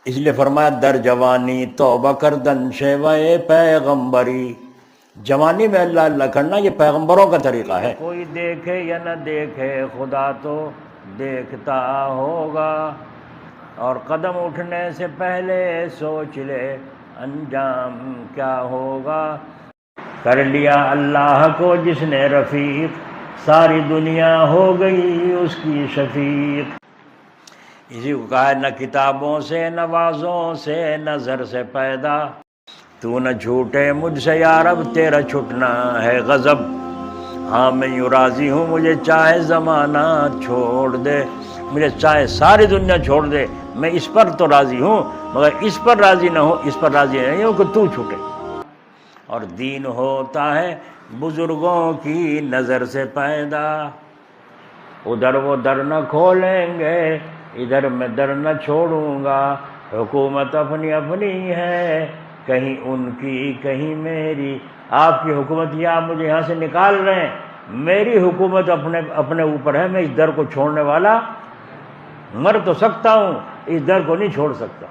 اس لیے فرمایا در جوانی توبہ کردن شیوہ پیغمبری، جوانی میں اللہ اللہ کرنا یہ پیغمبروں کا طریقہ ہے۔ کوئی دیکھے یا نہ دیکھے خدا تو دیکھتا ہوگا، اور قدم اٹھنے سے پہلے سوچ لے انجام کیا ہوگا۔ کر لیا اللہ کو جس نے رفیق، ساری دنیا ہو گئی اس کی شفیق۔ اسی کو کہا ہے نہ کتابوں سے نہ وعظوں سے نظر سے پیدا، تو نہ جھوٹے مجھ سے یا رب تیرا چھٹنا ہے غضب۔ ہاں میں یوں راضی ہوں مجھے چاہے زمانہ چھوڑ دے، مجھے چاہے ساری دنیا چھوڑ دے، میں اس پر تو راضی ہوں، مگر اس پر راضی نہ ہوں، اس پر راضی نہیں ہوں کہ تو چھوٹے۔ اور دین ہوتا ہے بزرگوں کی نظر سے پیدا، ادھر وہ در نہ کھولیں گے ادھر میں در نہ چھوڑوں گا۔ حکومت اپنی اپنی ہے کہیں ان کی کہیں میری، آپ کی حکومت یہ آپ مجھے یہاں سے نکال رہے ہیں، میری حکومت اپنے اوپر ہے، میں اس در کو چھوڑنے والا مر تو سکتا ہوں، اس در کو نہیں چھوڑ سکتا۔